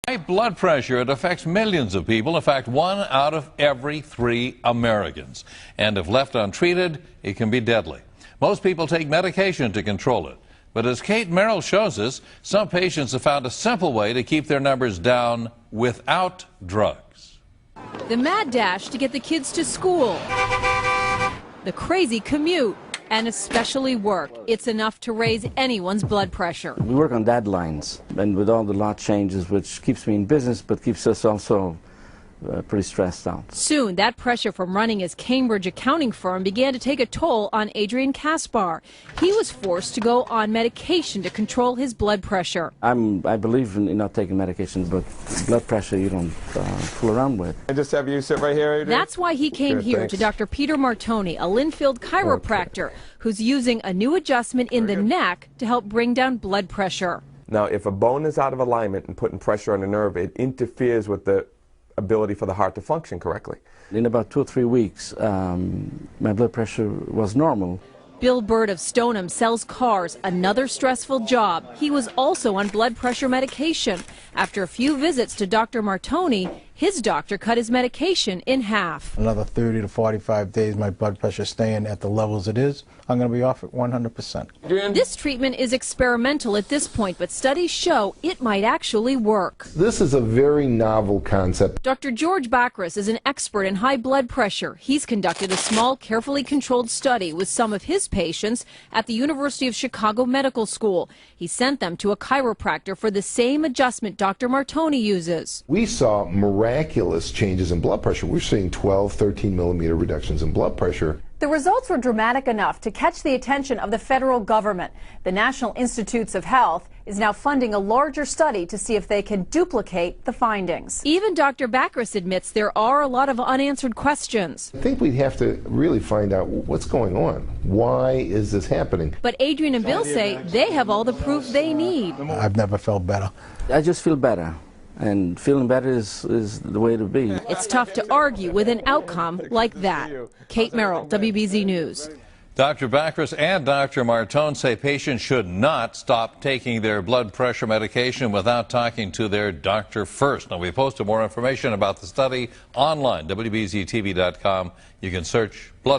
High blood pressure, it affects millions of people. In fact, 1 out of every 3 Americans. And if left untreated, it can be deadly. Most people take medication to control it. But as Kate Merrill shows us, some patients have found a simple way to keep their numbers down without drugs. The mad dash to get the kids to school, the crazy commute, and especially work. It's enough to raise anyone's blood pressure. We work on deadlines, and with all the law changes, which keeps me in business, but keeps us also pretty stressed out. Soon, that pressure from running his Cambridge accounting firm began to take a toll on Adrian Kaspar. He was forced to go on medication to control his blood pressure. I believe in not taking medications, but blood pressure you don't fool around with. I just have you sit right here, Adrian. That's why he came here to Dr. Peter Martoni, a Linfield chiropractor, who's using a new adjustment in the neck to help bring down blood pressure. Now, if a bone is out of alignment and putting pressure on the nerve, it interferes with the ability for the heart to function correctly. In about 2 or 3 weeks, my blood pressure was normal. Bill Bird of Stoneham sells cars, another stressful job. He was also on blood pressure medication. After a few visits to Dr. Martoni, his doctor cut his medication in half. Another 30 to 45 days, my blood pressure staying at the levels it is, I'm going to be off at 100%. This treatment is experimental at this point, but studies show it might actually work. This is a very novel concept. Dr. George Bacris is an expert in high blood pressure. He's conducted a small, carefully controlled study with some of his patients at the University of Chicago Medical School. He sent them to a chiropractor for the same adjustment Dr. Martoni uses. We saw miraculous changes in blood pressure. We're seeing 12, 13 millimeter reductions in blood pressure. The results were dramatic enough to catch the attention of the federal government. The National Institutes of Health is now funding a larger study to see if they can duplicate the findings. Even Dr. Bacris admits there are a lot of unanswered questions. I think we'd have to really find out what's going on. Why is this happening? But Adrian and Bill say they have all the proof they need. I've never felt better. I just feel better. And feeling better is the way to be. It's tough to argue with an outcome like that. Kate Merrill, WBZ News. Dr. Bacris and Dr. Martone say patients should not stop taking their blood pressure medication without talking to their doctor first. Now, we posted more information about the study online, WBZTV.com. You can search blood